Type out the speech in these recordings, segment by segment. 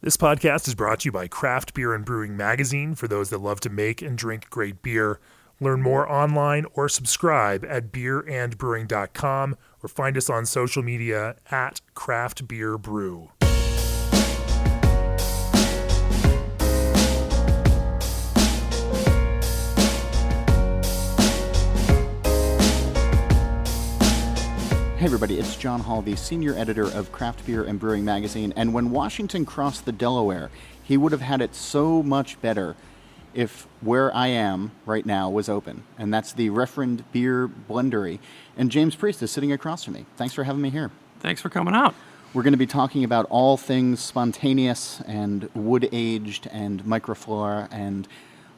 This podcast is brought to you by Craft Beer and Brewing Magazine for those that love to make and drink great beer. Learn more online or subscribe at beerandbrewing.com or find us on social media at Craft Beer Brew. Hey everybody, it's John Hall, the senior editor of Craft Beer and Brewing Magazine, and when Washington crossed the Delaware, he would have had it so much better if where I am right now was open, and that's the Referend Bier Blendery, and James Priest is sitting across from me. Thanks for having me here. Thanks for coming out. We're going to be talking about all things spontaneous and wood-aged and microflora and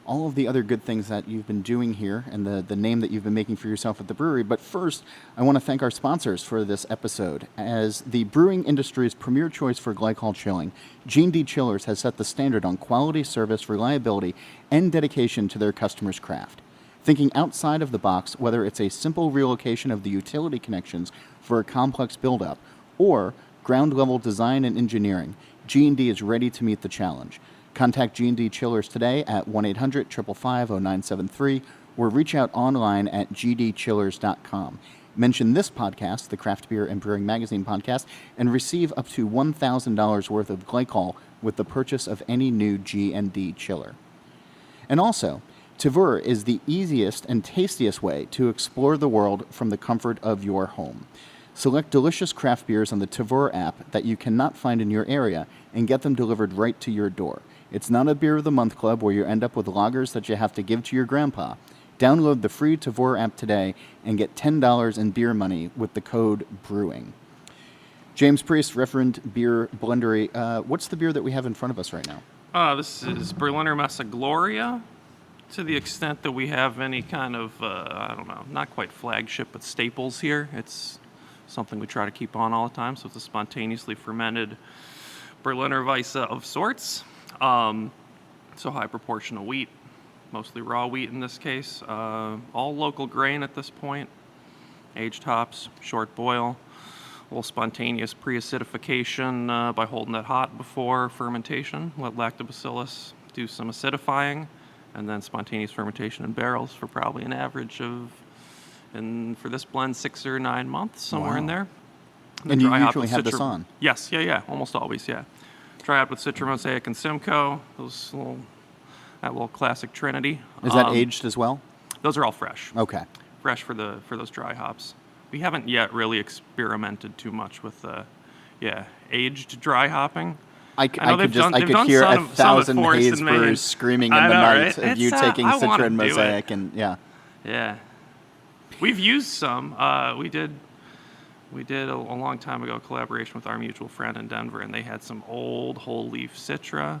all of the other good things that you've been doing here and the name that you've been making for yourself at the brewery. But first, I want to thank our sponsors for this episode. As the brewing industry's premier choice for glycol chilling, G&D Chillers has set the standard on quality, service, reliability, and dedication to their customers' craft. Thinking outside of the box, whether it's a simple relocation of the utility connections for a complex build-up or ground-level design and engineering, G&D is ready to meet the challenge. Contact G&D Chillers today at 1-800-555-0973 or reach out online at gdchillers.com. Mention this podcast, the Craft Beer and Brewing Magazine podcast, and receive up to $1,000 worth of glycol with the purchase of any new G&D chiller. And also, Tavour is the easiest and tastiest way to explore the world from the comfort of your home. Select delicious craft beers on the Tavour app that you cannot find in your area and get them delivered right to your door. It's not a beer of the month club where you end up with lagers that you have to give to your grandpa. Download the free Tavour app today and get $10 in beer money with the code BREWING. James Priest, Referend Bier Blendery. What's the beer that we have in front of us right now? This is Berliner Messe Gloria, to the extent that we have any kind of, not quite flagship, but staples here. It's something we try to keep on all the time, so it's a spontaneously fermented Berliner Weisse of sorts. So high proportion of wheat, mostly raw wheat in this case, all local grain at this point, aged hops, short boil, a little spontaneous pre-acidification by holding it hot before fermentation, let lactobacillus do some acidifying, and then spontaneous fermentation in barrels for probably an average of, and for this blend, 6 or 9 months, somewhere in there. And you usually have this on? Yes, almost always, yeah. Dry out with Citra Mosaic and Simcoe, that little classic trinity. Is that aged as well? Those are all fresh. Okay. Fresh for those dry hops. We haven't yet really experimented too much with aged dry hopping. I could hear 1,000 haze brewers screaming in the night of you taking Citra and Mosaic and yeah. Yeah. We've used some. We did a long time ago a collaboration with our mutual friend in Denver, and they had some old whole leaf Citra.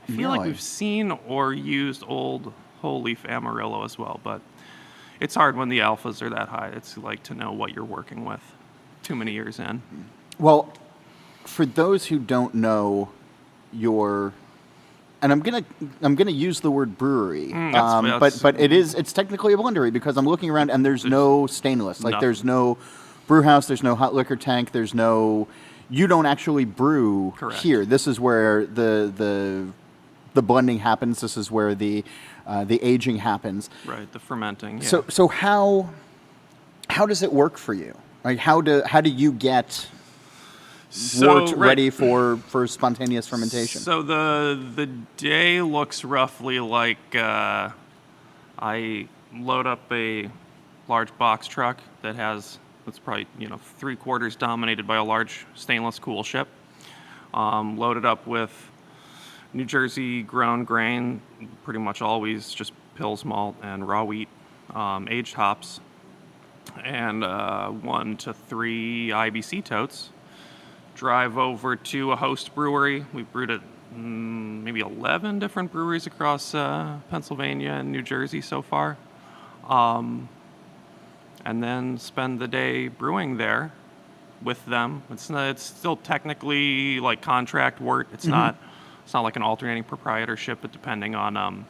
I feel like we've seen or used old whole leaf Amarillo as well, but it's hard when the alphas are that high. It's like to know what you're working with too many years in. Well, for those who don't know and I'm gonna use the word brewery, but it's technically a blendery because I'm looking around and there's no stainless, like there's no brew house, there's no hot liquor tank, you don't actually brew here. This is where the blending happens. This is where the aging happens. Right, the fermenting. Yeah. So how does it work for you? Like how do you get wort ready for spontaneous fermentation? So the day looks roughly like I load up a large box truck that's probably 3/4 dominated by a large stainless coolship, loaded up with New Jersey grown grain, pretty much always just Pils malt and raw wheat, aged hops, and 1 to 3 IBC totes. Drive over to a host brewery. We've brewed at maybe 11 different breweries across Pennsylvania and New Jersey so far. And then spend the day brewing there with them. It's still technically like contract wort. It's not like an alternating proprietorship, but depending on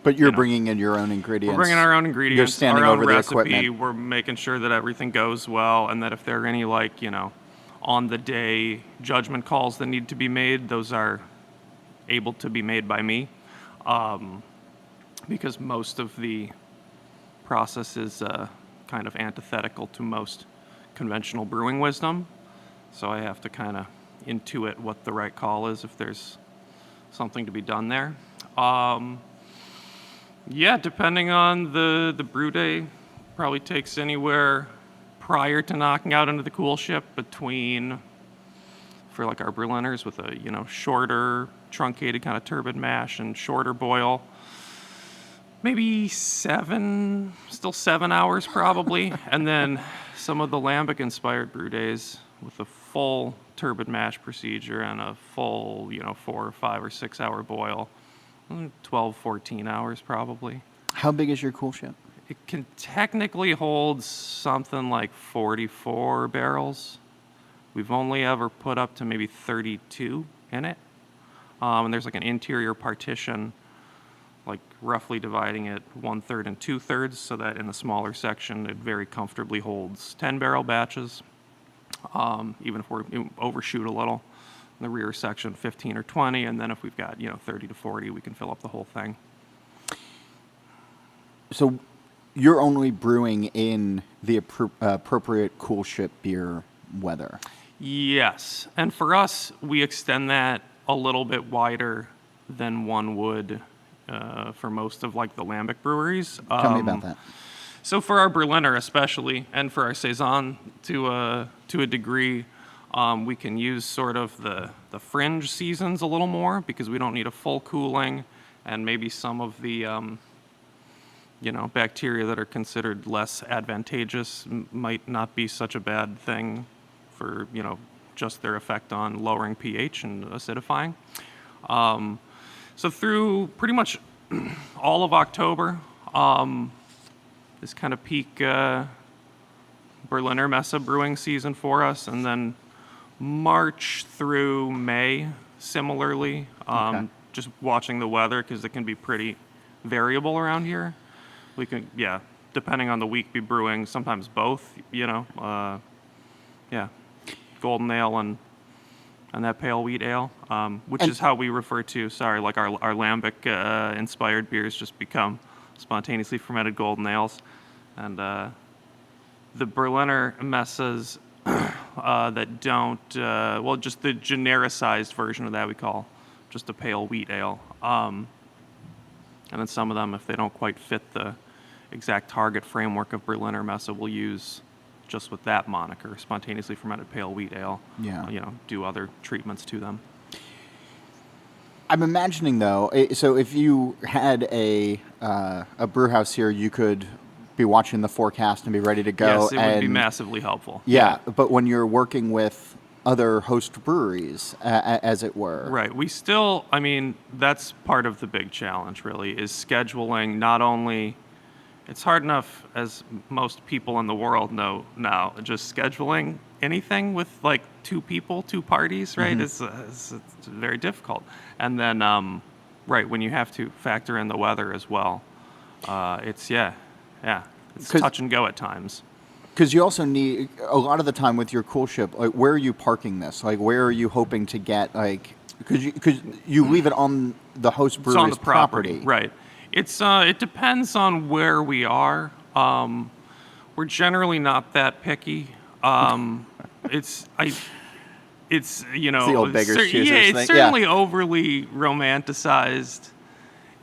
But you're bringing in your own ingredients. We're bringing our own ingredients. You're standing our own over recipe. the equipment. We're making sure that everything goes well, and that if there are any on the day judgment calls that need to be made, those are able to be made by me, because most of the process is kind of antithetical to most conventional brewing wisdom. So I have to kind of intuit what the right call is if there's something to be done there. Yeah, depending on the brew day, probably takes anywhere prior to knocking out into the coolship between, for like our Berliners with a, shorter, truncated kind of turbid mash and shorter boil, maybe 7 hours probably. And then some of the lambic-inspired brew days with a full turbid mash procedure and a full, 4 or 5 or 6 hour boil, 12, 14 hours probably. How big is your coolship? It can technically hold something like 44 barrels. We've only ever put up to maybe 32 in it. And there's like an interior partition, like roughly dividing it 1/3 and 2/3, so that in the smaller section it very comfortably holds 10 barrel batches. Even if we overshoot a little. In the rear section, 15 or 20, and then if we've got 30 to 40, we can fill up the whole thing. So you're only brewing in the appropriate coolship beer weather. Yes, and for us, we extend that a little bit wider than one would for most of like the lambic breweries. Tell me about that. So for our Berliner especially, and for our Saison to a degree, we can use sort of the fringe seasons a little more because we don't need a full cooling, and maybe some of the bacteria that are considered less advantageous might not be such a bad thing for just their effect on lowering pH and acidifying. So through pretty much all of October, this kind of peak Berliner Messe brewing season for us, and then March through May, similarly, Okay. just watching the weather because it can be pretty variable around here. We can, depending on the week, be brewing sometimes both, golden ale and that pale wheat ale, which is how we refer to, like our lambic inspired beers just become spontaneously fermented golden ales. And the Berliner Messes that don't, just the genericized version of that we call just a pale wheat ale. And then some of them, if they don't quite fit the exact target framework of Berliner Messe, we'll use just with that moniker, spontaneously fermented pale wheat ale. Yeah. Do other treatments to them. I'm imagining though, so if you had a brew house here, you could be watching the forecast and be ready to go. Yes, it would be massively helpful. Yeah, but when you're working with other host breweries, as it were. Right. We still, that's part of the big challenge, really, is scheduling. Not only, it's hard enough, as most people in the world know now, just scheduling anything with like 2 people, 2 parties, right? Mm-hmm. It's very difficult. And then, when you have to factor in the weather as well, it's touch and go at times. Because you also need, a lot of the time with your coolship, like, where are you parking this? Like, where are you hoping to get, like, because you leave it on the host brewery's It's on the property. Right. It depends on where we are. We're generally not that picky. It's the old beggars choosers thing. It's certainly overly romanticized.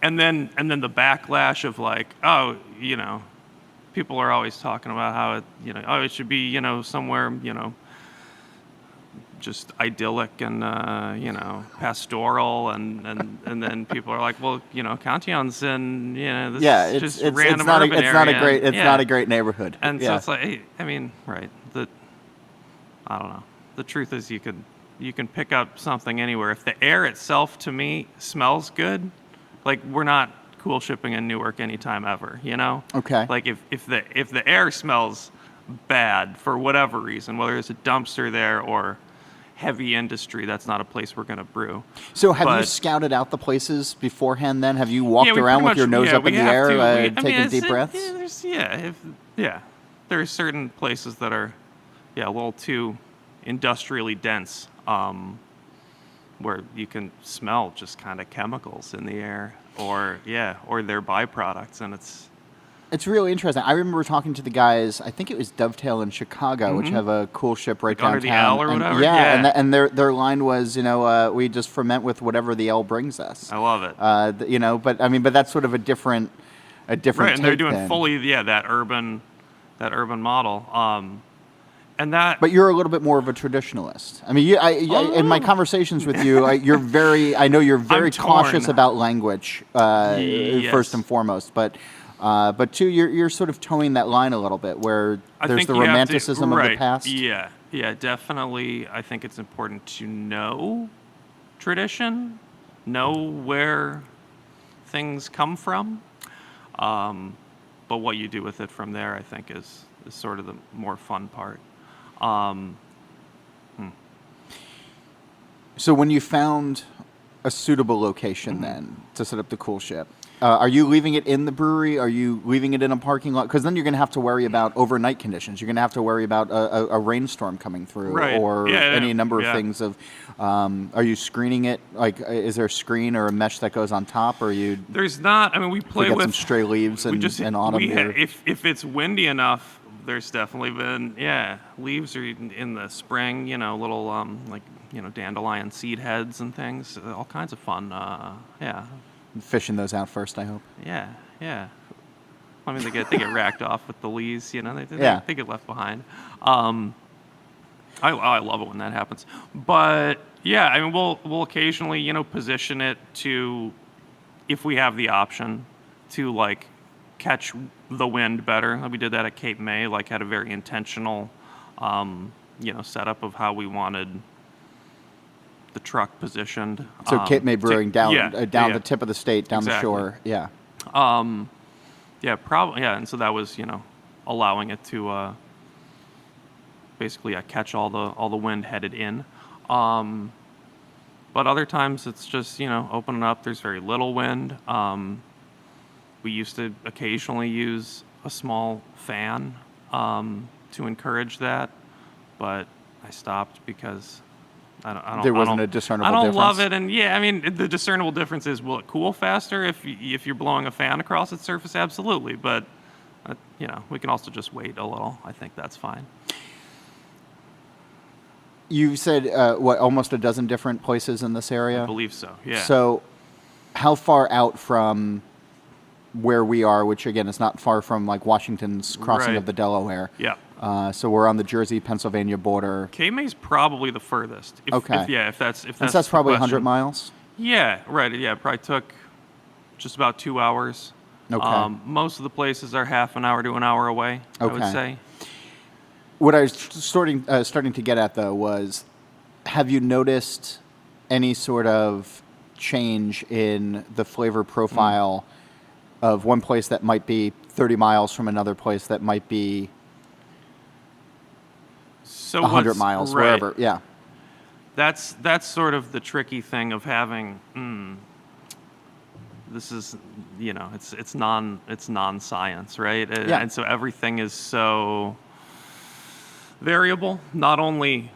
And then the backlash of like, people are always talking about how it, it should be, somewhere, just idyllic and, pastoral, and then people are like, well, Cantillon's in, this is just random urban area. Not a great neighborhood. And so it's like, right. I don't know. The truth is you can pick up something anywhere. If the air itself, to me, smells good, like we're not cool shipping in Newark anytime ever, Okay. Like if the air smells bad for whatever reason, whether it's a dumpster there or heavy industry, that's not a place we're going to brew. So have you scouted out the places beforehand then? Have you walked around with your nose up in the air, taking deep breaths? There are certain places that are, a little too industrially dense. where you can smell just kind of chemicals in the air, or their byproducts, and It's really interesting. I remember talking to the guys. I think it was Dovetail in Chicago, which have a cool ship right under downtown. the L or and, whatever? Yeah, Yeah. and their line was, we just ferment with whatever the L brings us. I love it. But that's sort of a different Right, and they're take doing then. fully that urban model. And that. But you're a little bit more of a traditionalist. I mean, in my conversations with you, I know you're very I'm cautious torn. about language, Yes. first and foremost. But two, you're sort of towing that line a little bit, where I there's think the you have to- romanticism of the right, past. Yeah, definitely. I think it's important to know tradition, know where things come from, but what you do with it from there, I think, is sort of the more fun part. So when you found a suitable location then to set up the cool ship, are you leaving it in the brewery? Are you leaving it in a parking lot? Because then you're going to have to worry about overnight conditions. You're going to have to worry about a rainstorm coming through, Right. or any number of Yeah. things. Are you screening it? Like, is there a screen or a mesh that goes on top? Or are you There's not. I mean, we play get with some stray leaves we and just in autumn? Or- if it's windy enough, there's definitely been leaves are in the spring, little dandelion seed heads and things, all kinds of fun. Fishing those out first, I hope. Yeah. I mean, they get racked off with the leaves, they get left behind. I love it when that happens. But yeah, I mean, we'll occasionally position it to, if we have the option to catch the wind better. We did that at Cape May, had a very intentional setup of how we wanted the truck positioned. So Cape May Brewing down yeah. the tip of the state, down the Exactly. shore. Yeah. Probably. Yeah, and so that was allowing it to basically catch all the wind headed in. But other times it's just opening up. There's very little wind. We used to occasionally use a small fan to encourage that, but I stopped because I don't. There wasn't I don't, a discernible I don't difference? love it, and I mean the discernible difference is, will it cool faster if you're blowing a fan across its surface? Absolutely, but we can also just wait a little. I think that's fine. You said almost a dozen different places in this area? I believe so. Yeah. So, how far out from where we are, which again is not far from Washington's crossing Right. of the Delaware? Yeah. So we're on the Jersey-Pennsylvania border. Cape May's probably the furthest. Okay. If that's And so that's probably the 100 question. miles? Yeah. Right. Yeah. It probably took just about 2 hours. Okay. Most of the places are half an hour to an hour away. I would Okay. say. What I was starting to get at, though, was, have you noticed any sort of change in the flavor profile of one place that might be 30 miles from another place that might be So 100 what's- miles, right. wherever? Yeah. That's sort of the tricky thing of having. This is it's non-science, right? Yeah. And so everything is so variable. Not only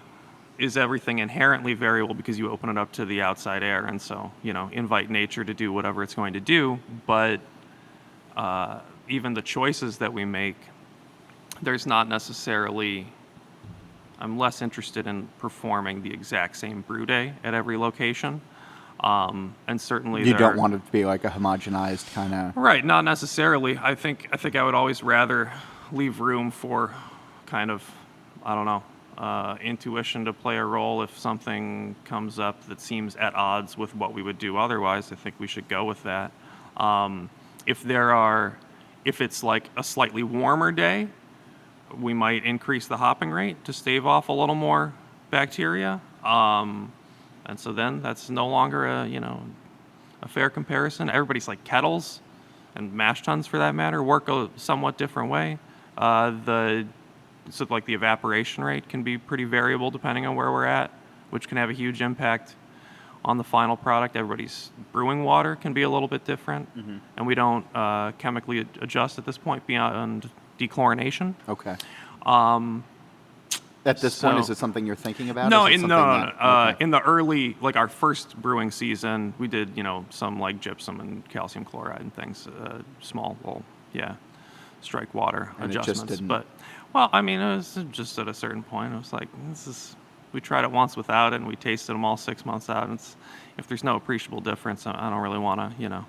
is everything inherently variable because you open it up to the outside air, and so invite nature to do whatever it's going to do, but even the choices that we make, there's not necessarily. I'm less interested in performing the exact same brew day at every location, and certainly You don't want it to be like a homogenized kind of... Right, not necessarily. I think I would always rather leave room for kind of, I don't know, intuition to play a role. If something comes up that seems at odds with what we would do otherwise, I think we should go with that. If it's like a slightly warmer day, we might increase the hopping rate to stave off a little more bacteria. And so then that's no longer a fair comparison. Everybody's like kettles and mash tuns, for that matter, work a somewhat different way. The evaporation rate can be pretty variable depending on where we're at, which can have a huge impact on the final product. Everybody's brewing water can be a little bit different, and we don't chemically adjust at this point beyond dechlorination. Okay. At this point, So- is it something you're thinking about? No, Is it in something okay. in the early, like our first brewing season, we did some like gypsum and calcium chloride and things, small little strike water And it just adjustments. didn't- But well, I mean, it was just at a certain point, it was like we tried it once without it, and we tasted them all 6 months out. And if there's no appreciable difference, I don't really want to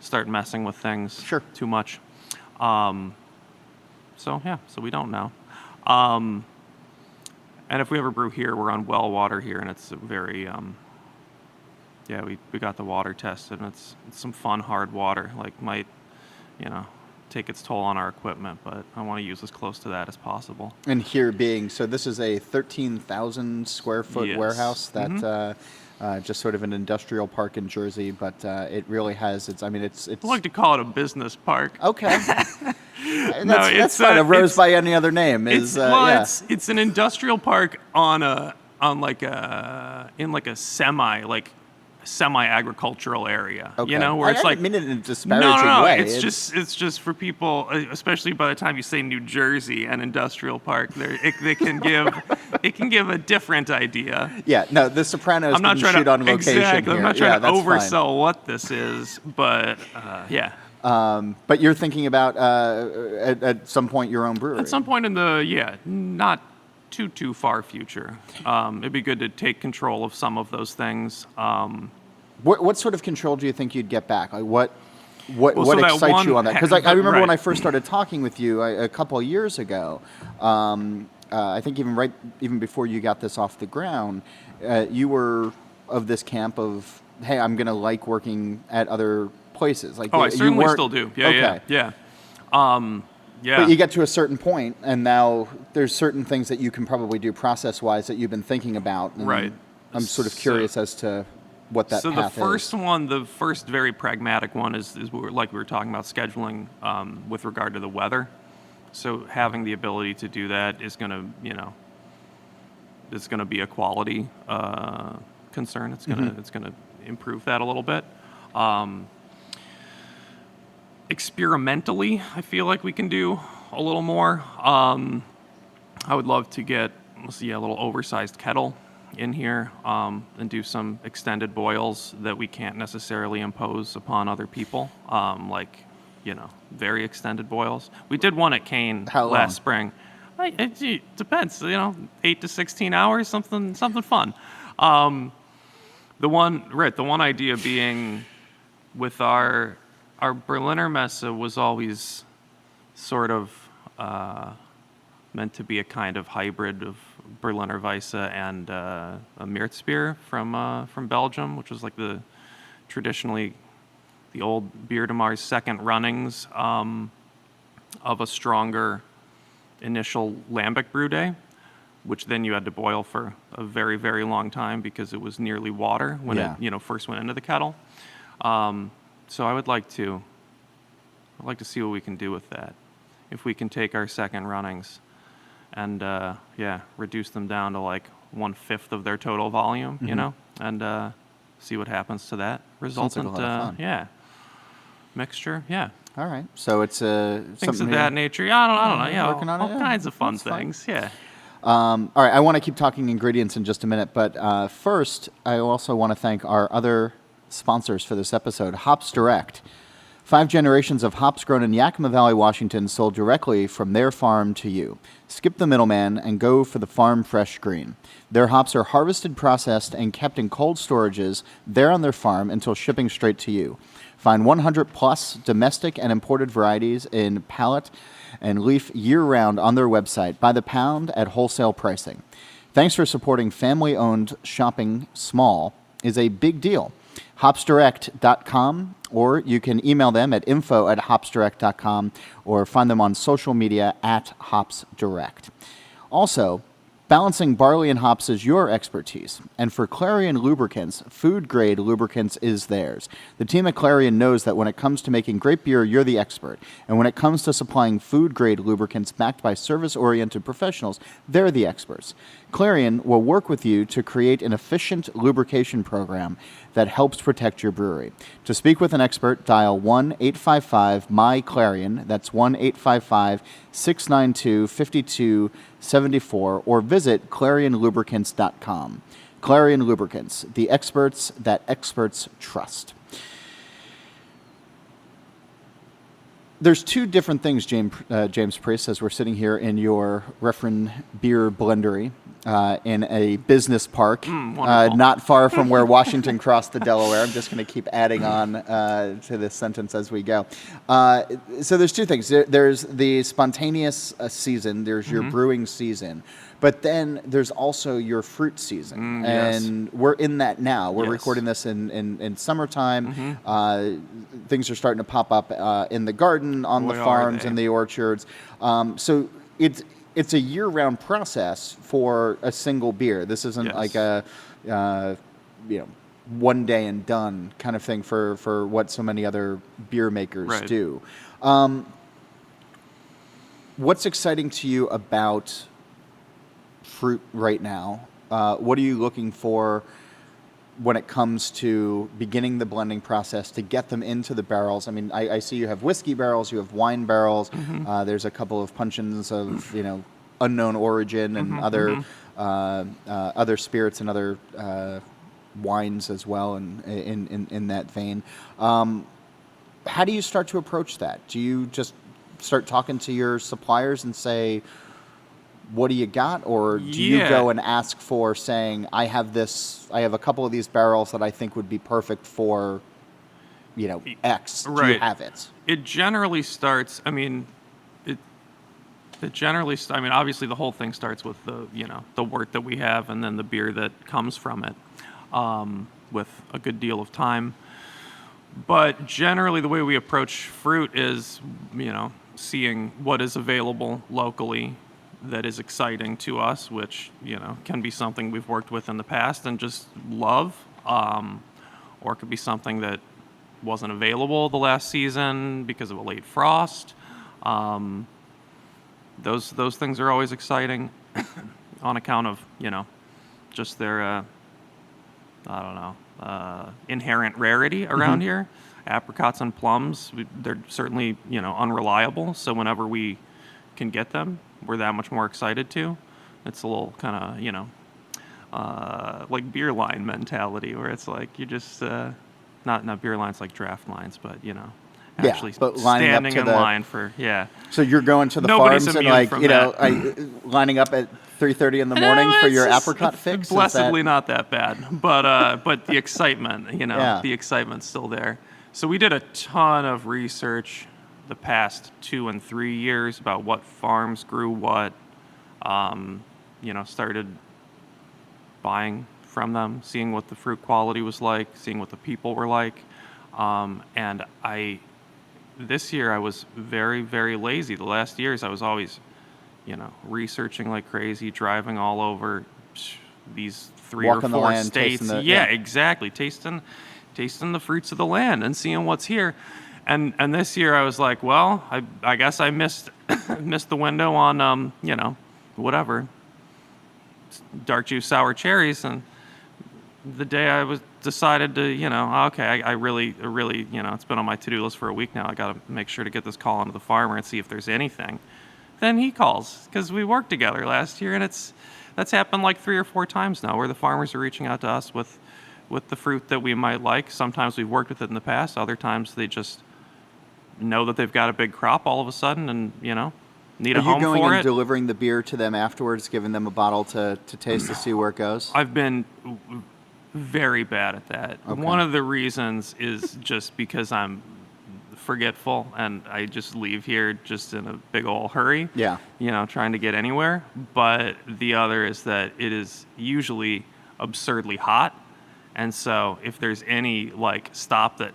start messing with things Sure. too much. So we don't know. And if we ever brew here, we're on well water here, and it's very, we got the water tested, and it's some fun, hard water. Like, might, take its toll on our equipment, but I want to use as close to that as possible. And here being, so this is a 13,000 square foot Yes. warehouse that just sort of an industrial park in Jersey, but it really has it's. I like to call it a business park. Okay. it's fine. A rose it's- by any other name is It's an industrial park in like a semi-agricultural area, Okay. where it's I like didn't mean it in a disparaging no, way. it's just for people, especially by the time you say New Jersey and industrial park, they can give a different idea. Yeah, no, The Sopranos I'm not didn't trying shoot to on location exactly. here. I'm not trying to that's oversell what this is, but But you're thinking about at some point your own brewery. at some point in the not too far future, it'd be good to take control of some of those things. What sort of control do you think you'd get back? Like what so that excites one you on that? Because I remember right. when I first started talking with you a couple of years ago. I think even before you got this off the ground, you were of this camp of, hey, I'm going to like working at other places. Like I you certainly weren't- still do. Okay. Yeah. But you get to a certain point, and now there's certain things that you can probably do process-wise that you've been thinking about. And Right. I'm sort of curious as to what that So path the first very pragmatic one is like we were talking about scheduling with regard to the weather. So having the ability to do that is going to, it's going to be a quality concern. It's going to improve that a little bit. Experimentally, I feel like we can do a little more. I would love to get a little oversized kettle in here and do some extended boils that we can't necessarily impose upon other people, very extended boils. We did one at Kane How long? last spring. It depends, 8 to 16 hours, something fun. The one idea being with our Berliner Messe was always sort of meant to be a kind of hybrid of Berliner Weisse and a Märzenbier from Belgium, which was like traditionally the old Bier de Mars second runnings of a stronger initial lambic brew day, which then you had to boil for a very, very long time because it was nearly water when it first went into the kettle. So I would like to see what we can do with that. If we can take our second runnings and reduce them down to like 1/5 of their total volume, and see what happens to that resultant Sounds like a lot of fun. mixture. All right. So it's Things something of that nature. I don't know. Yeah, working on all it, yeah. kinds of fun That's fun. things. Yeah. All right. I want to keep talking ingredients in just a minute, but first, I also want to thank our other sponsors for this episode, Hops Direct. 5 generations of hops grown in Yakima Valley, Washington, sold directly from their farm to you. Skip the middleman and go for the farm fresh green. Their hops are harvested, processed, and kept in cold storages there on their farm until shipping straight to you. Find 100-plus domestic and imported varieties in pallet and leaf year-round on their website by the pound at wholesale pricing. Thanks for supporting family-owned. Shopping small is a big deal. hopsdirect.com, or you can email them at info@hopsdirect.com or find them on social media at hopsdirect. Also, balancing barley and hops is your expertise, and for Clarion Lubricants, food-grade lubricants is theirs. The team at Clarion knows that when it comes to making great beer, you're the expert, and when it comes to supplying food-grade lubricants backed by service-oriented professionals, they're the experts. Clarion will work with you to create an efficient lubrication program that helps protect your brewery. To speak with an expert, dial 1-855-MY-CLARION, that's 1-855-692-5274, or visit clarionlubricants.com. Clarion Lubricants, the experts that experts trust. There's two different things, James Priest, as we're sitting here in your Referend Bier Blendery in a business park, not far from where Washington crossed the Delaware. I'm just going to keep adding on to this sentence as we go. So there's two things. There's the spontaneous season. There's your brewing season. But then there's also your fruit season, and we're in that now. We're recording this in summertime. Things are starting to pop up in the garden, on the farms, and the orchards. So it's a year-round process for a single beer. This isn't like a one day and done kind of thing for what so many other beer makers do. What's exciting to you about fruit right now? What are you looking for when it comes to beginning the blending process to get them into the barrels? I mean, I see you have whiskey barrels, you have wine barrels. There's a couple of puncheons of unknown origin and other spirits and other wines as well, and in that vein. How do you start to approach that? Do you just start talking to your suppliers and say, what do you got? Or do you go and ask for, saying, I have a couple of these barrels that I think would be perfect for, X. Do you have it? It generally starts, obviously the whole thing starts with the wort that we have and then the beer that comes from it, with a good deal of time. But generally the way we approach fruit is, seeing what is available locally that is exciting to us, which, can be something we've worked with in the past and just love, or it could be something that wasn't available the last season because of a late frost. Those things are always exciting on account of, just their, inherent rarity around here. Apricots and plums, they're certainly, unreliable. So whenever we can get them, we're that much more excited too. It's a little kind of, like beer line mentality, where it's like you just, not beer lines like draft lines, but, actually but standing in line for, So you're going to the Nobody's farms and lining up at 3:30 in the morning for your apricot fix? Blessedly not that bad, but the excitement, the excitement's still there. So we did a ton of research the past 2 and 3 years about what farms grew what, started buying from them, seeing what the fruit quality was like, seeing what the people were like. And this year I was very, very lazy. The last years I was always, researching like crazy, driving all over these 3 or 4 states. Exactly. Tasting the fruits of the land and seeing what's here. And this year I was like, well, I guess I missed the window on, whatever, dark juice sour cherries. And the day I decided to, okay, I really, it's been on my to-do list for a week now. I got to make sure to get this call onto the farmer and see if there's anything. Then he calls, because we worked together last year, and that's happened like 3 or 4 times now, where the farmers are reaching out to us with the fruit that we might like. Sometimes we've worked with it in the past. Other times they just know that they've got a big crop all of a sudden and, need a home for it. Are you going and delivering the beer to them afterwards, giving them a bottle to taste to see where it goes? I've been very bad at that. Okay. One of the reasons is just because I'm forgetful and I just leave here just in a big old hurry. Yeah. Trying to get anywhere. But the other is that it is usually absurdly hot. And so if there's any like stop that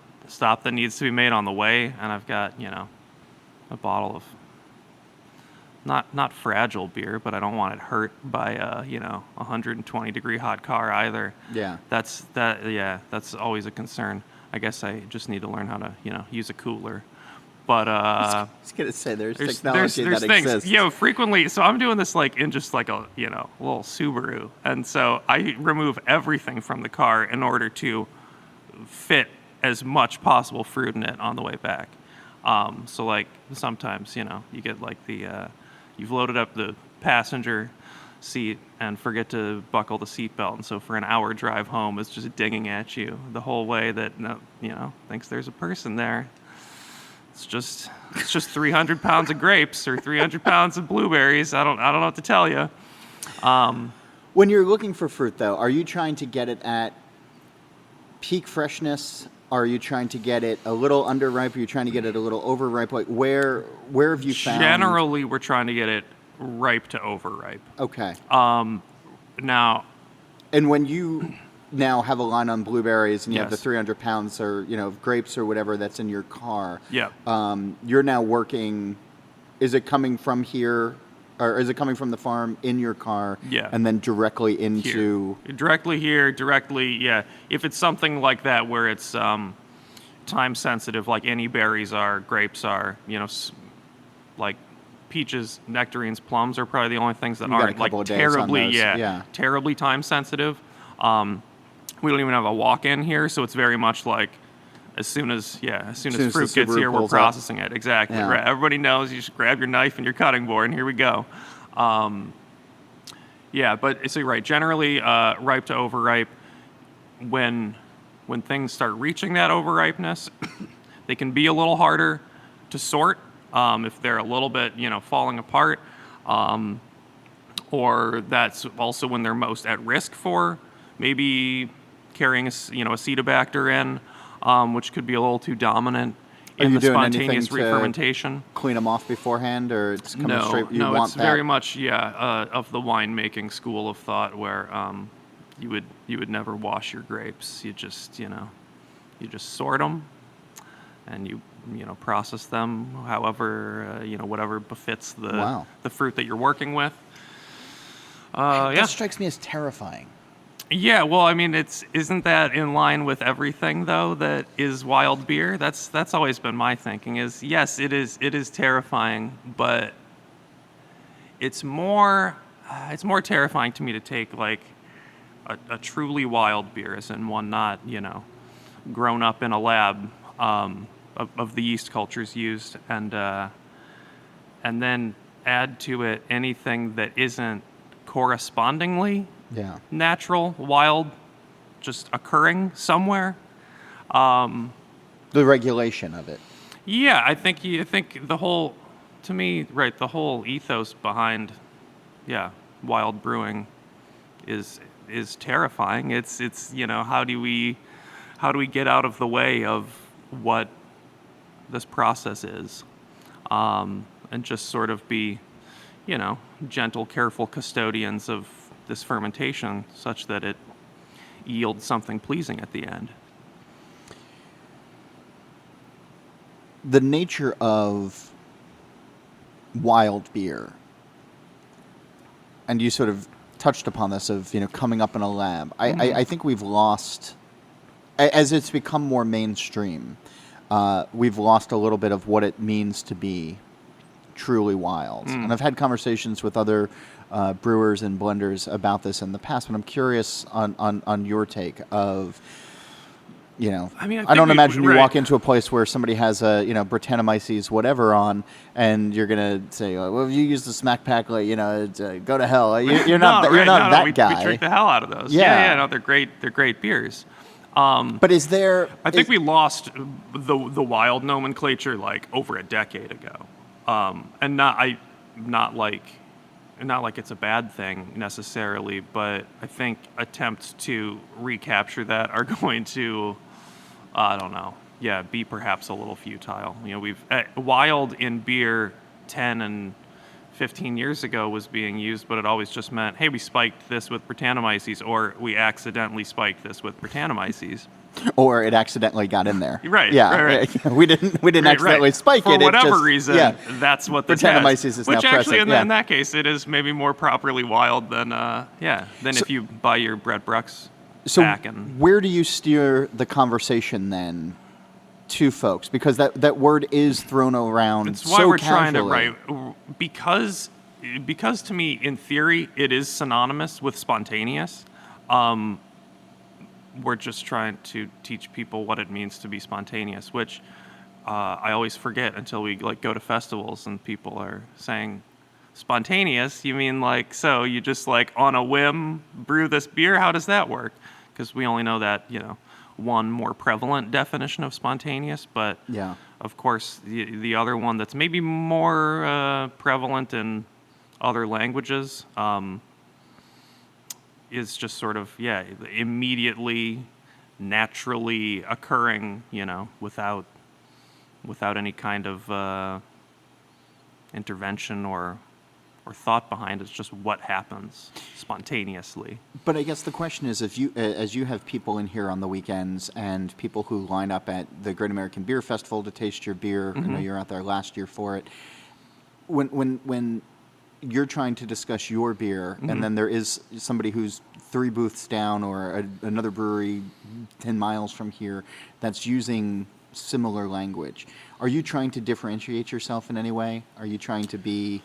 needs to be made on the way, and I've got, a bottle of not fragile beer, but I don't want it hurt by 120 degree hot car either. Yeah. That's always a concern. I guess I just need to learn how to, use a cooler. But I was gonna say there's there's technology that things, exists. frequently. So I'm doing this like in just like a little Subaru, and so I remove everything from the car in order to fit as much possible fruit in it on the way back. So like sometimes you get like you've loaded up the passenger seat and forget to buckle the seatbelt, and so for an hour drive home it's just dinging at you the whole way that thinks there's a person there. It's just 300 pounds of grapes or 300 pounds of blueberries. I don't know what to tell you. When you're looking for fruit, though, are you trying to get it at peak freshness? Are you trying to get it a little underripe? Are you trying to get it a little overripe? Like where have you found? Generally, we're trying to get it ripe to overripe. Okay. Now, and when you now have a line on blueberries and you have the Yes. 300 pounds or of grapes or whatever that's in your car, yeah. you're now working. Is it coming from here, or is it coming from the farm in your car? Yeah. And then directly into Directly here, yeah. If it's something like that where it's time sensitive, like any berries are, grapes are, like peaches, nectarines, plums are probably the only things that You got a aren't like couple of days on terribly, those, terribly time sensitive. We don't even have a walk-in here, so it's very much like as soon as fruit the gets Subaru here, we're pulls up. processing it. Exactly. Yeah. Right. Everybody knows you just grab your knife and your cutting board, and here we go. But so you're right. Generally, ripe to overripe. When things start reaching that overripeness, they can be a little harder to sort if they're a little bit, falling apart, or that's also when they're most at risk for maybe carrying a Acetobacter in, which could be a little too dominant Are in you the doing spontaneous anything to re-fermentation. clean them off beforehand, or it's coming straight? You No, want it's that? very much of the winemaking school of thought where you would never wash your grapes. You just sort them, and you process them however whatever befits Wow. the fruit that you're working with. That strikes me as terrifying. Yeah, well, I mean, isn't that in line with everything though that is wild beer? That's always been my thinking. Is yes, it is terrifying, but it's more terrifying to me to take like a truly wild beer, as in one not grown up in a lab of the yeast cultures used, and then add to it anything that isn't correspondingly natural, wild, just occurring somewhere. The regulation of it. Yeah, I think the whole, to me, right, the whole ethos behind, wild brewing is terrifying. It's how do we get out of the way of what this process is, and just sort of be, gentle, careful custodians of this fermentation such that it yields something pleasing at the end. The nature of wild beer, and you sort of touched upon this of coming up in a lab. I think we've lost, as it's become more mainstream, we've lost a little bit of what it means to be truly wild. And I've had conversations with other brewers and blenders about this in the past, but I'm curious on your take of, I don't imagine you walk into a place where somebody has a, Brettanomyces whatever on, and you're going to say, well, if you use the smack pack, go to hell. You're not that guy. We drink the hell out of those. Yeah. They're great beers. But is there... I think we lost the wild nomenclature like over a decade ago. And not like it's a bad thing necessarily, but I think attempts to recapture that are going to, I don't know, be perhaps a little futile. We've wild in beer 10 and 15 years ago was being used, but it always just meant, hey, we spiked this with Brettanomyces, or we accidentally spiked this with Brettanomyces. Or it accidentally got in there. Right. Yeah. Right. We didn't accidentally spike For it. whatever just, reason, that's what this Brettanomyces has. is Which now actually, present. in that case, it is maybe more properly wild than if you buy your Brett Brucks So back. And where do you steer the conversation then to folks? Because that word is thrown around It's why so we're casually. trying to because to me, in theory, it is synonymous with spontaneous. We're just trying to teach people what it means to be spontaneous, which I always forget until we go to festivals and people are saying, spontaneous, you mean so you just on a whim brew this beer? How does that work? Because we only know that, one more prevalent definition of spontaneous, but Yeah. of course the other one that's maybe more prevalent in other languages is just sort of, immediately, naturally occurring, without any kind of intervention or thought behind. It's just what happens spontaneously. But I guess the question is, if you, as you have people in here on the weekends and people who line up at the Great American Beer Festival to taste your beer, I know you're out there last year for it. When you're trying to discuss your beer, and then there is somebody who's 3 booths down or another brewery 10 miles from here that's using similar language, are you trying to differentiate yourself in any way? Are you trying to be...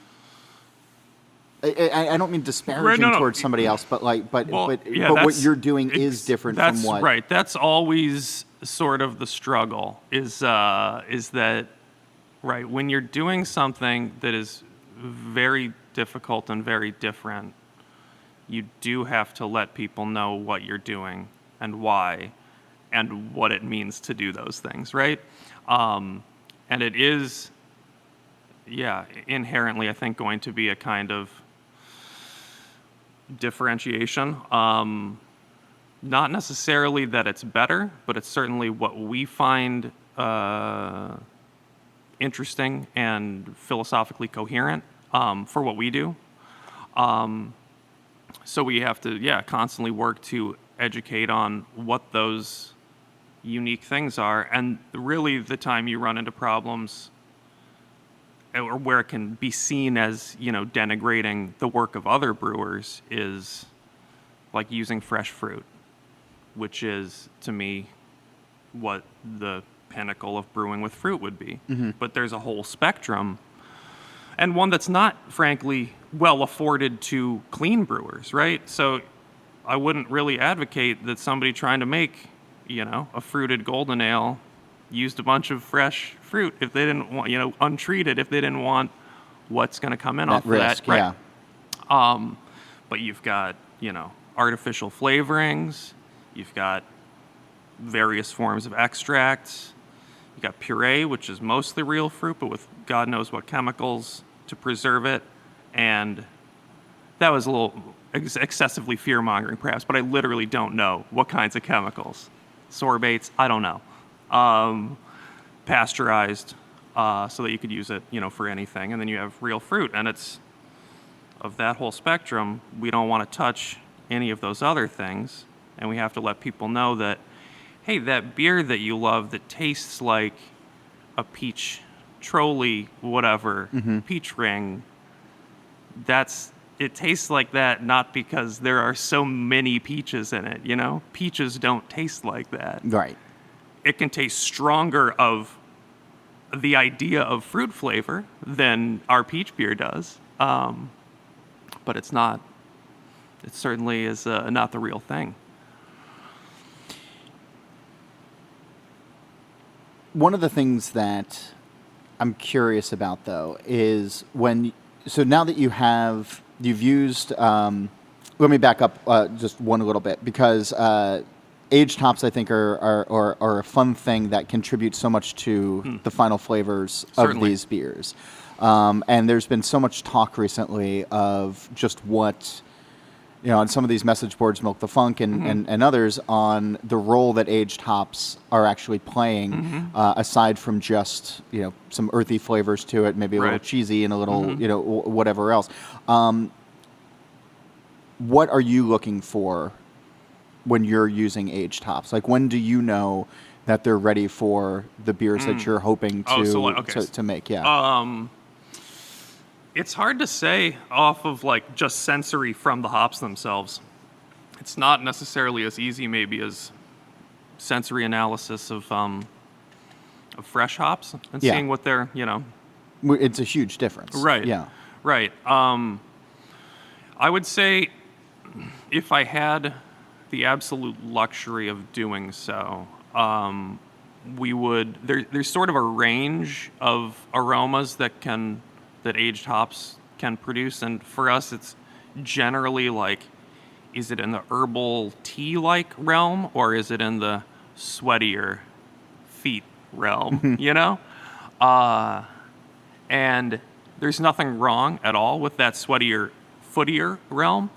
I don't mean disparaging towards somebody else, but what you're doing is different from what... Right. That's always sort of the struggle, is that, right, when you're doing something that is very difficult and very different, you do have to let people know what you're doing and why and what it means to do those things, right? And it is, inherently, I think, going to be a kind of differentiation. Not necessarily that it's better, but it's certainly what we find interesting and philosophically coherent for what we do. So we have to, constantly work to educate on what those unique things are. And really, the time you run into problems or where it can be seen as, denigrating the work of other brewers is like using fresh fruit, which is, to me, what the pinnacle of brewing with fruit would be. But there's a whole spectrum, and one that's not, frankly, well afforded to clean brewers, right? So I wouldn't really advocate that somebody trying to make, a fruited golden ale used a bunch of fresh fruit if they didn't want, untreated, if they didn't want what's going to come in off of that. Right. But you've got, artificial flavorings. You've got various forms of extracts. You've got puree, which is mostly real fruit, but with God knows what chemicals to preserve it. And that was a little excessively fear-mongering, perhaps, but I literally don't know what kinds of chemicals. Sorbates, I don't know. Pasteurized, so that you could use it, for anything. And then you have real fruit, and it's of that whole spectrum. We don't want to touch any of those other things, and we have to let people know that, hey, that beer that you love that tastes like a peach trolley, whatever, peach ring, it tastes like that not because there are so many peaches in it, Peaches don't taste like that. Right. It can taste stronger of the idea of fruit flavor than our peach beer does. But it's not. It certainly is not the real thing. One of the things that I'm curious about, though, is so now that you've used, let me back up just one little bit, because aged hops, I think, are a fun thing that contributes so much to the final flavors of these beers. And there's been so much talk recently of just what, on some of these message boards, Milk the Funk and others, on the role that aged hops are actually playing, aside from just, some earthy flavors to it, maybe a little cheesy and a little, whatever else. What are you looking for when you're using aged hops? Like, when do you know that they're ready for the beers that you're hoping to make? Yeah. It's hard to say off of just sensory from the hops themselves. It's not necessarily as easy maybe as sensory analysis of fresh hops and Yeah. seeing what they're, It's a huge difference. Right. Yeah. Right. I would say if I had the absolute luxury of doing so, we would. There's sort of a range of aromas that aged hops can produce, and for us, it's generally like, is it in the herbal tea-like realm, or is it in the sweatier feet realm? And there's nothing wrong at all with that sweatier, footier realm,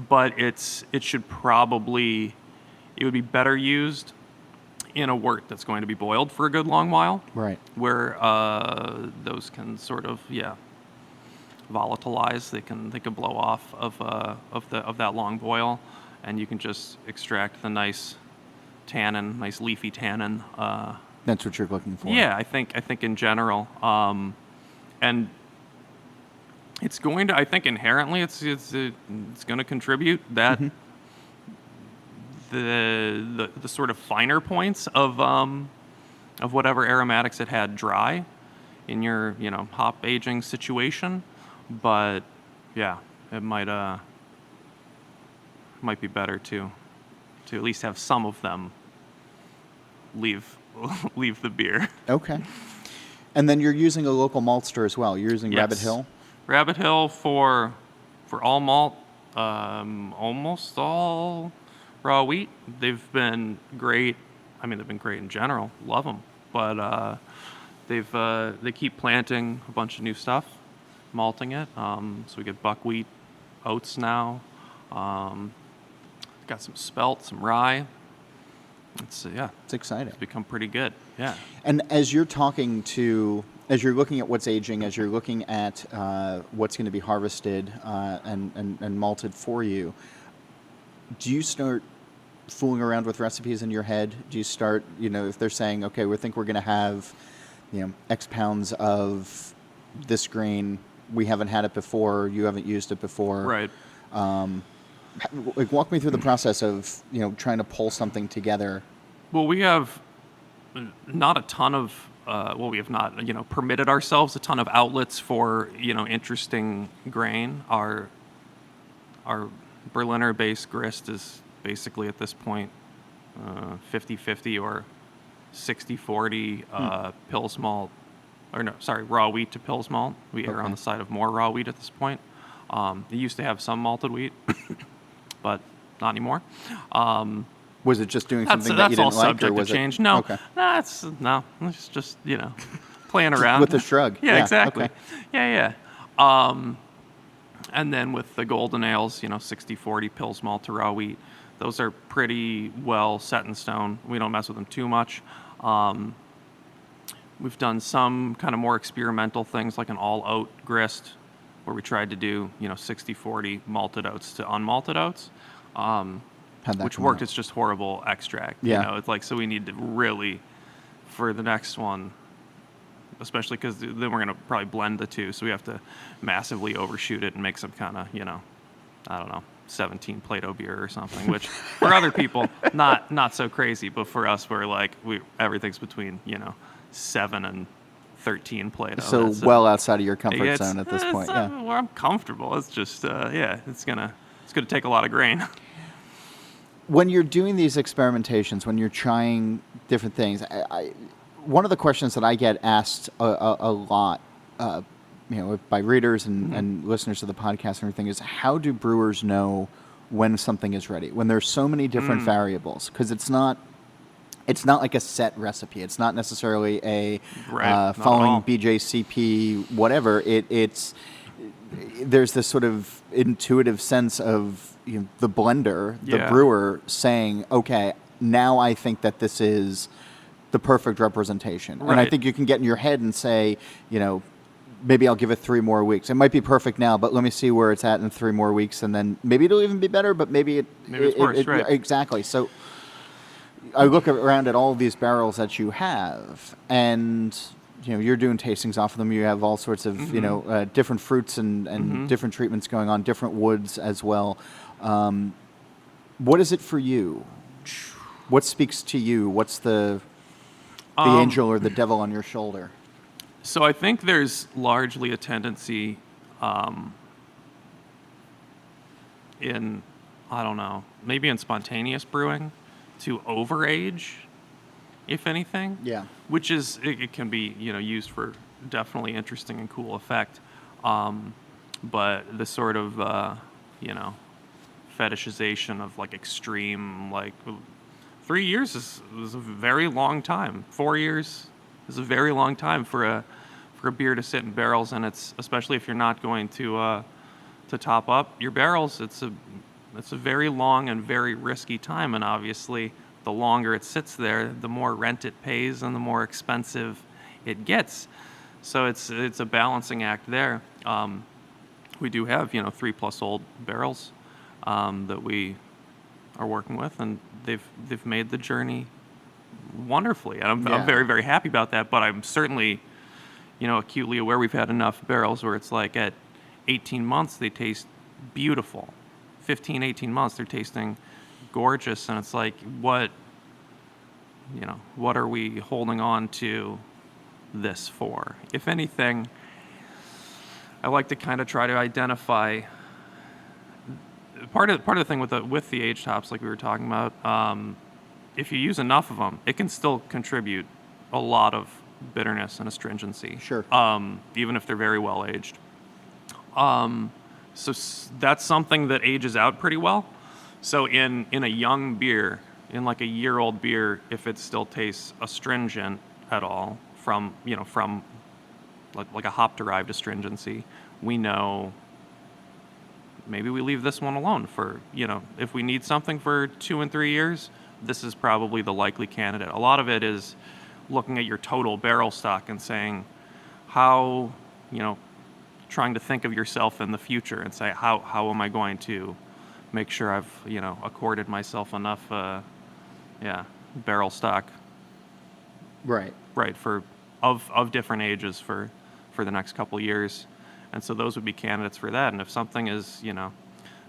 but it would be better used in a wort that's going to be boiled for a good long while, Right. where those can sort of volatilize. They can blow off of that long boil, and you can just extract the nice tannin, nice leafy tannin. That's what you're looking for. Yeah, I think in general, and it's going to. I think inherently, it's going to contribute that the sort of finer points of whatever aromatics it had dry in your hop aging situation, but yeah, it might be better to at least have some of them leave the beer. Okay. And then you're using a local maltster as well. You're using Yes. Rabbit Hill? Rabbit Hill for all malt, almost all raw wheat. They've been great. I mean, they've been great in general. Love them. But they keep planting a bunch of new stuff, malting it. So we get buckwheat, oats now. Got some spelt, some rye. It's exciting. It's become pretty good. Yeah. And as you're looking at what's aging, as you're looking at what's going to be harvested and malted for you, do you start fooling around with recipes in your head? Do you start, if they're saying, okay, we think we're going to have, X pounds of this grain, we haven't had it before, you haven't used it before. Right. Walk me through the process of, trying to pull something together. Well, we have not a ton of, we have not, permitted ourselves a ton of outlets for, interesting grain. Our Berliner-based grist is basically at this point 50-50 or 60-40 Pils malt, raw wheat to Pils malt. We are on the side of more raw wheat at this point. It used to have some malted wheat, but not anymore. Was it just doing something that you didn't like? That's all subject to change. No, okay. It's just playing around with a shrug. Yeah, exactly. Okay. Yeah. And then with the golden ales, 60-40 Pils malt to raw wheat, those are pretty well set in stone. We don't mess with them too much. We've done some kind of more experimental things, like an all oat grist, where we tried to do 60-40 malted oats to unmalted oats. Which worked. It's just horrible extract. Yeah. It's like, so we need to really, for the next one, especially because then we're going to probably blend the two. So we have to massively overshoot it and make some kind of, 17 Plato beer or something, which for other people, not so crazy. But for us, we're like, everything's between, 7 and 13 Plato. So outside of your comfort zone at this point. Yeah. Where I'm comfortable. It's just, it's gonna take a lot of grain. When you're doing these experimentations, when you're trying different things, one of the questions that I get asked a lot, by readers and listeners of the podcast and everything, is how do brewers know when something is ready? When there's so many different variables, because it's not like a set recipe. It's not necessarily a following BJCP whatever. There's this sort of intuitive sense of the blender, the brewer saying, okay, now I think that this is the perfect representation. Right. And I think you can get in your head and say, maybe I'll give it 3 more weeks. It might be perfect now, but let me see where it's at in 3 more weeks, and then maybe it'll even be better, but maybe it's worse, right. Exactly. So I look around at all of these barrels that you have, and you're doing tastings off of them. You have all sorts of different fruits and different treatments going on, different woods as well. What is it for you? What speaks to you? What's the The angel or the devil on your shoulder? So I think there's largely a tendency in, I don't know, maybe in spontaneous brewing to overage, if anything. Yeah. Which is, it can be, used for definitely interesting and cool effect. But the sort of, fetishization of like extreme, like 3 years is a very long time. 4 years is a very long time for a beer to sit in barrels, and it's, especially if you're not going to top up your barrels, it's a very long and very risky time. And obviously, the longer it sits there, the more rent it pays and the more expensive it gets. So it's a balancing act there. We do have 3+ old barrels that we are working with, and they've made the journey wonderfully. And I'm very, very happy about that. But I'm certainly acutely aware we've had enough barrels where it's like at 18 months they taste beautiful. 15, 18 months they're tasting gorgeous, and it's like, what are we holding on to this for? If anything, I like to kind of try to identify part of the thing with the aged hops, like we were talking about. If you use enough of them, it can still contribute a lot of bitterness and astringency. Sure. Even if they're very well aged. So that's something that ages out pretty well. So in a young beer, in like a year-old beer, if it still tastes astringent at all from like a hop-derived astringency, we know maybe we leave this one alone for, if we need something for 2 and 3 years, this is probably the likely candidate. A lot of it is looking at your total barrel stock and saying how, trying to think of yourself in the future and say, how am I going to make sure I've, accorded myself enough, barrel stock. Right. Right, of different ages for the next couple of years. And so those would be candidates for that. And if something is,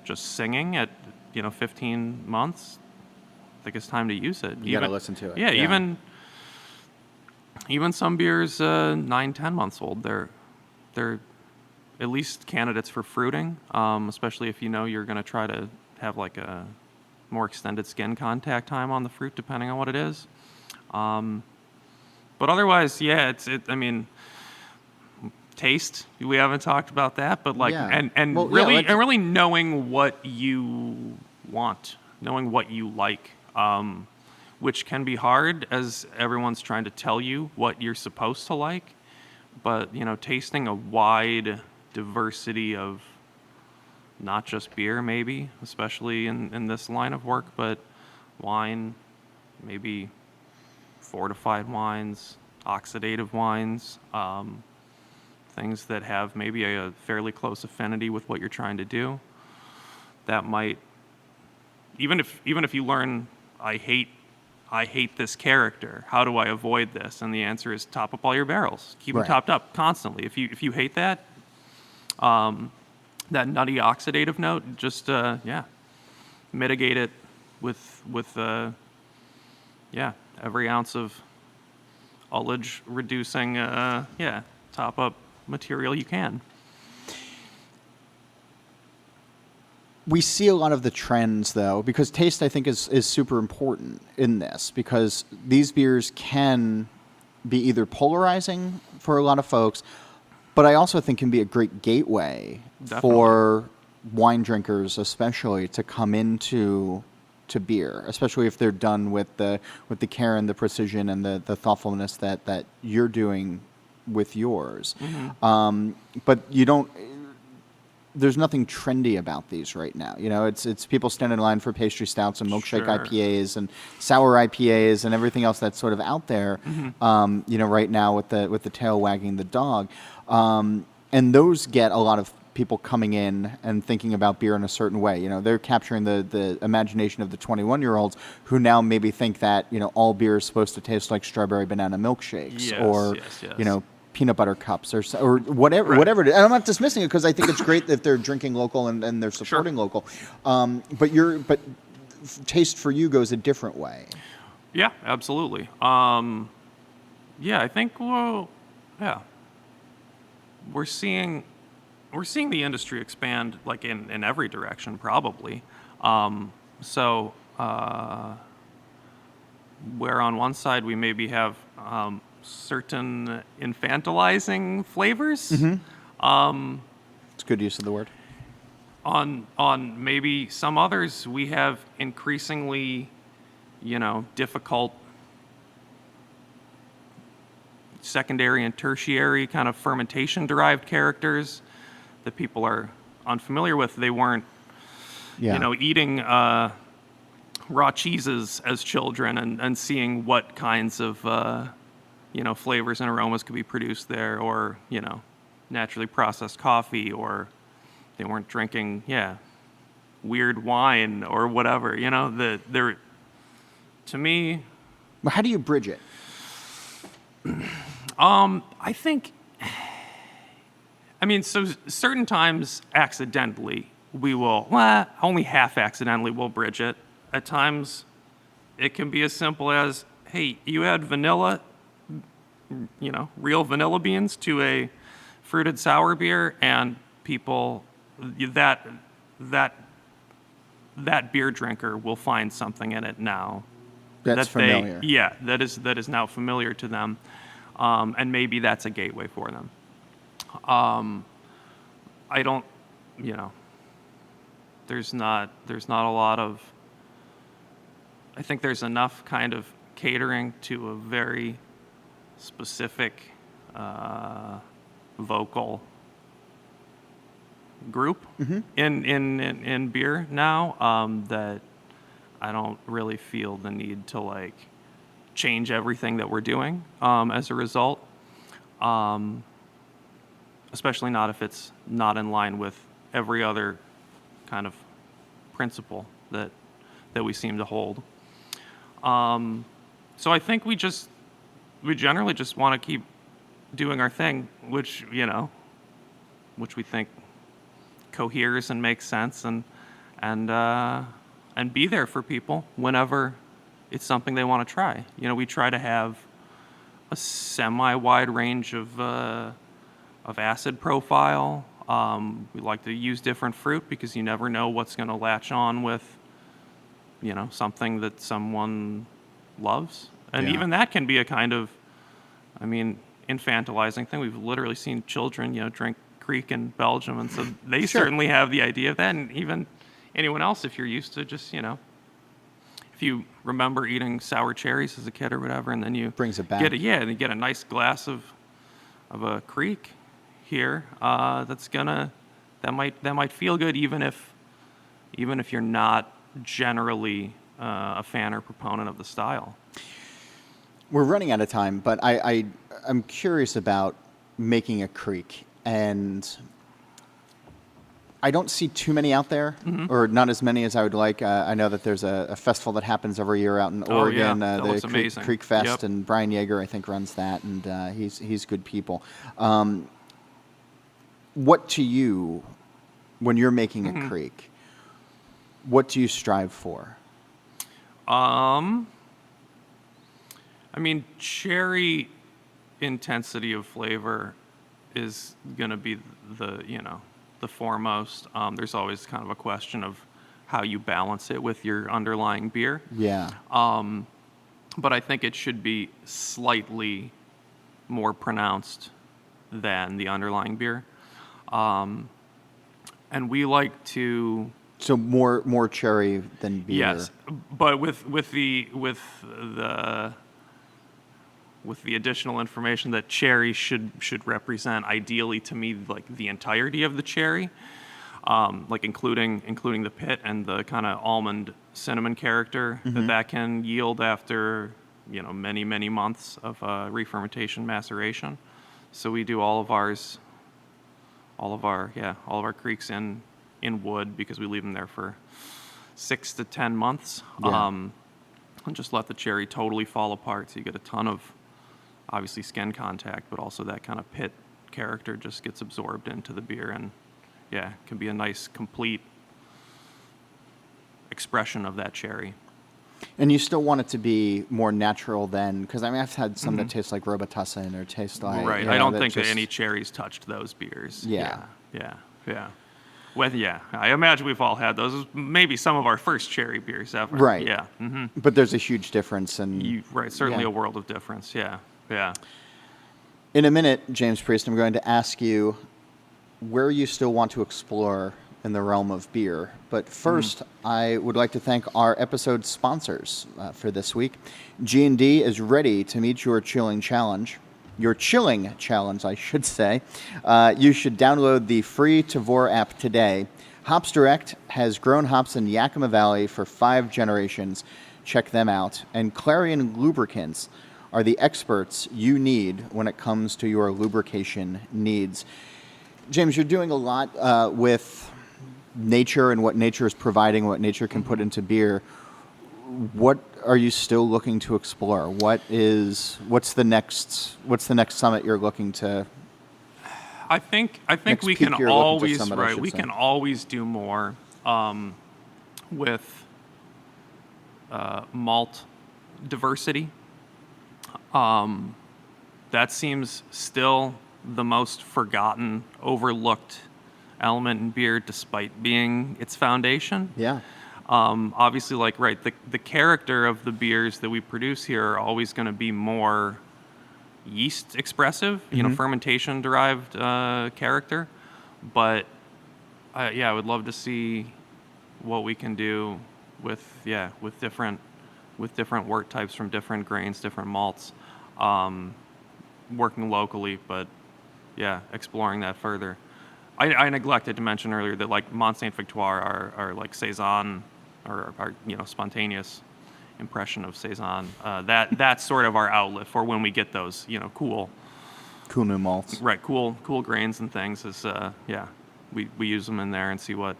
just singing at, 15 months, I think it's time to use it. You got to listen to it. Yeah, even some beers 9, 10 months old, they're at least candidates for fruiting, especially if you're going to try to have like a more extended skin contact time on the fruit, depending on what it is. But otherwise, taste, we haven't talked about that, but really knowing what you want, knowing what you like, which can be hard as everyone's trying to tell you what you're supposed to like. But, tasting a wide diversity of not just beer, maybe, especially in this line of work, but wine, maybe fortified wines, oxidative wines, things that have maybe a fairly close affinity with what you're trying to do. That might, even if you learn, I hate this character, how do I avoid this? And the answer is top up all your barrels. Keep them topped up constantly. If you hate that, that nutty oxidative note, just mitigate it with every ounce of ullage reducing top up material you can. We see a lot of the trends, though, because taste, I think, is super important in this, because these beers can be either polarizing for a lot of folks, but I also think can be a great gateway for wine drinkers, especially, to come into beer, especially if they're done with the care and the precision and the thoughtfulness that you're doing with yours. Mm-hmm. But you don't. There's nothing trendy about these right now. It's people standing in line for pastry stouts and milkshake IPAs and sour IPAs and everything else that's sort of out there. Mm-hmm. Right now with the tail wagging the dog, and those get a lot of people coming in and thinking about beer in a certain way. They're capturing the imagination of the 21-year-olds who now maybe think that all beer is supposed to taste like strawberry banana milkshakes or peanut butter cups or whatever it is. And I'm not dismissing it, because I think it's great that they're drinking local and they're supporting local. But taste for you goes a different way. Yeah, absolutely. Yeah, I think, well, yeah. We're seeing the industry expand like in every direction probably. So where on one side we maybe have certain infantilizing flavors, It's good use of the word. on maybe some others we have increasingly, difficult secondary and tertiary kind of fermentation derived characters that people are unfamiliar with. They weren't, Yeah. eating raw cheeses as children and seeing what kinds of, flavors and aromas could be produced there, or, naturally processed coffee, or they weren't drinking, weird wine or whatever, they're, to me, Well, how do you bridge it? I think, so certain times accidentally we will, only half accidentally we'll bridge it. At times it can be as simple as, hey, you add vanilla, real vanilla beans to a fruited sour beer, and people, that beer drinker will find something in it now. That's familiar. That is now familiar to them. And maybe that's a gateway for them. I don't, there's not a lot of, I think there's enough kind of catering to a very specific vocal group in beer now, that I don't really feel the need to like change everything that we're doing as a result, especially not if it's not in line with every other kind of principle that we seem to hold. So I think we generally just want to keep doing our thing, which we think coheres and makes sense, and be there for people whenever it's something they want to try. We try to have a semi-wide range of acid profile. We like to use different fruit because you never know what's going to latch on with, something that someone loves. And even that can be a kind of, infantilizing thing. We've literally seen children, drink Creek in Belgium, and so they certainly have the idea of that. And even anyone else, if you're used to just, if you remember eating sour cherries as a kid or whatever, and then you Brings it back. and you get a nice glass of a Creek here, that might feel good, even if you're not generally a fan or proponent of the style. We're running out of time, but I'm curious about making a Creek, and I don't see too many out there, or not as many as I would like. I know that there's a festival that happens every year out in Oregon, That looks the amazing. Creek Fest, Yep. and Brian Yeager, I think, runs that, and he's good people. What to you, when you're making a Creek, what do you strive for? Cherry intensity of flavor is going to be the foremost. There's always kind of a question of how you balance it with your underlying beer. Yeah. But I think it should be slightly more pronounced than the underlying beer. And we like to... So more cherry than beer. Yes, but with the additional information that cherry should represent, ideally to me, like the entirety of the cherry, like including the pit and the kind of almond cinnamon character that can yield after many months of re-fermentation maceration. So we do all of our Creeks in wood, because we leave them there for 6 to 10 months, and just let the cherry totally fall apart. So you get a ton of, obviously, skin contact, but also that kind of pit character just gets absorbed into the beer, and it can be a nice, complete expression of that cherry. And you still want it to be more natural than, because I mean, I've had some that taste like Robitussin or taste like... Right. you I know, don't think that just- any cherries touched those beers. Yeah. Yeah. I imagine we've all had those. Maybe some of our first cherry beers ever. Right. Yeah. Mm-hmm. But there's a huge difference. And Right. Certainly yeah. a world of difference. Yeah. Yeah. In a minute, James Priest, I'm going to ask you where you still want to explore in the realm of beer. But first, I would like to thank our episode sponsors for this week. G&D is ready to meet your chilling challenge. Your chilling challenge, I should say. You should download the free Tavour app today. Hops Direct has grown hops in Yakima Valley for 5 generations. Check them out. And Clarion Lubricants are the experts you need when it comes to your lubrication needs. James, you're doing a lot with nature and what nature is providing, what nature can put into beer. What are you still looking to explore? What's the next summit you're looking to? I think Next we peak can you're looking to always summit, I should we say. can always do more with malt diversity. That seems still the most forgotten, overlooked element in beer, despite being its foundation. Yeah. Obviously, the character of the beers that we produce here are always going to be more yeast expressive, fermentation derived character. But I would love to see what we can do with different wort types from different grains, different malts, working locally, but exploring that further. I neglected to mention earlier that like Mont Saint Victoire are like saison or our spontaneous impression of saison. That's sort of our outlet for when we get those cool new malts. right cool grains and things. Is we use them in there and see what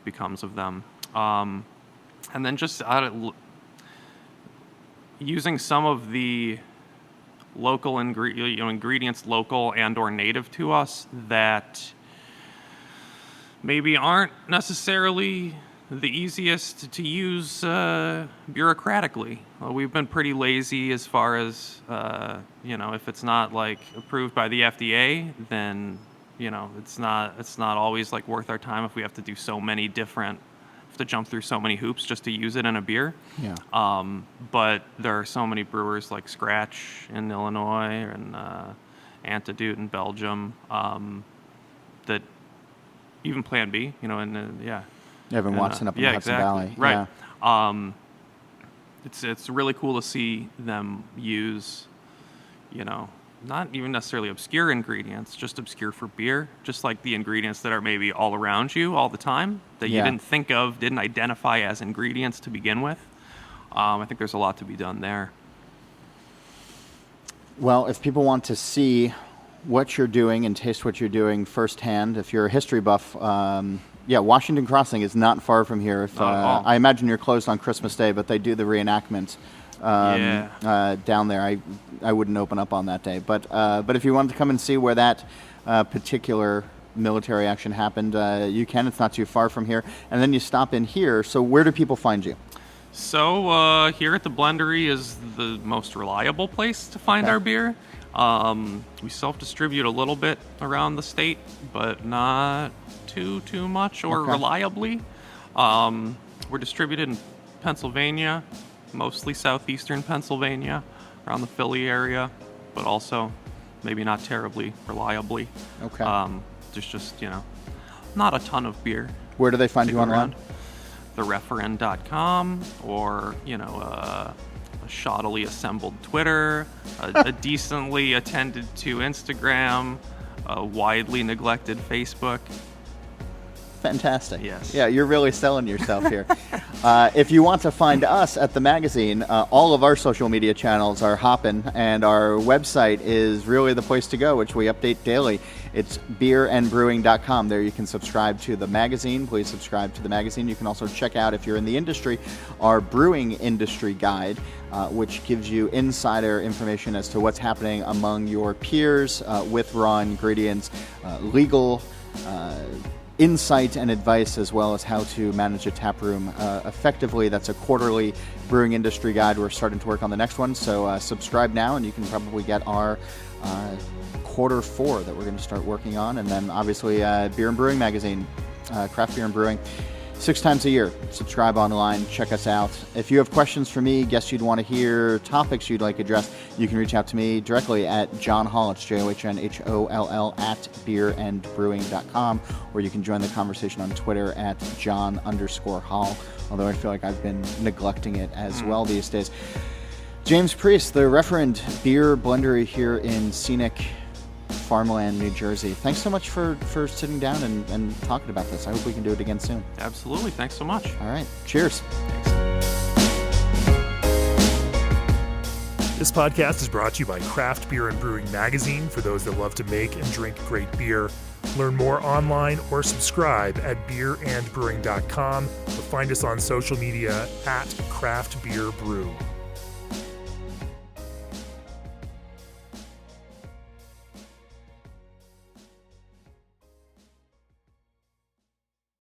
becomes of them. And then just using some of the local ingredients, local and or native to us, that maybe aren't necessarily the easiest to use bureaucratically. We've been pretty lazy as far as if it's not like approved by the FDA, then it's not always like worth our time if we have to do so many different, to jump through so many hoops just to use it in a beer. Yeah. But there are so many brewers like Scratch in Illinois and Antidote in Belgium, that even Plan B, Evan Watson up in the Hudson Valley. Right. Yeah. It's really cool to see them use, not even necessarily obscure ingredients, just obscure for beer, just like the ingredients that are maybe all around you all the time that you didn't think of, didn't identify as ingredients to begin with. I think there's a lot to be done there. Well, if people want to see what you're doing and taste what you're doing firsthand, if you're a history buff, Washington Crossing is not far from here. I imagine you're closed on Christmas Day, but they do the reenactment down there. I wouldn't open up on that day, but if you wanted to come and see where that particular military action happened, you can. It's not too far from here, and then you stop in here. So where do people find you? So here at the Blendery is the most reliable place to find our beer. We self-distribute a little bit around the state, but not too much or reliably. We're distributed in Pennsylvania, mostly southeastern Pennsylvania, around the Philly area, but also maybe not terribly reliably. Okay. There's just, not a ton of beer. Where do they find you online? Thereferend.com, or, a shoddily assembled Twitter, a decently attended to Instagram, a widely neglected Facebook. Fantastic. Yes. Yeah, you're really selling yourself here. If you want to find us at the magazine, all of our social media channels are hopping, and our website is really the place to go, which we update daily. It's beerandbrewing.com. There you can subscribe to the magazine. Please subscribe to the magazine. You can also check out, if you're in the industry, our brewing industry guide, which gives you insider information as to what's happening among your peers with raw ingredients, legal insight and advice, as well as how to manage a tap room effectively. That's a quarterly brewing industry guide. We're starting to work on the next one, so subscribe now, and you can probably get our quarter 4 that we're going to start working on. And then obviously Beer and Brewing magazine, Craft Beer and Brewing, 6 times a year. Subscribe online, check us out. If you have questions for me, guests you'd want to hear, topics you'd like addressed, you can reach out to me directly at John Hall, it's JOHNHOLL at beerandbrewing.com, or you can join the conversation on Twitter at John_Hall, although I feel like I've been neglecting it as well these days. James Priest, the Referend Bier Blendery here in scenic farmland, New Jersey. Thanks so much for sitting down and talking about this. I hope we can do it again soon. Absolutely. Thanks so much. All right. Cheers. This podcast is brought to you by Craft Beer and Brewing magazine for those that love to make and drink great beer. Learn more online or subscribe at beerandbrewing.com or find us on social media at Craft Beer Brew.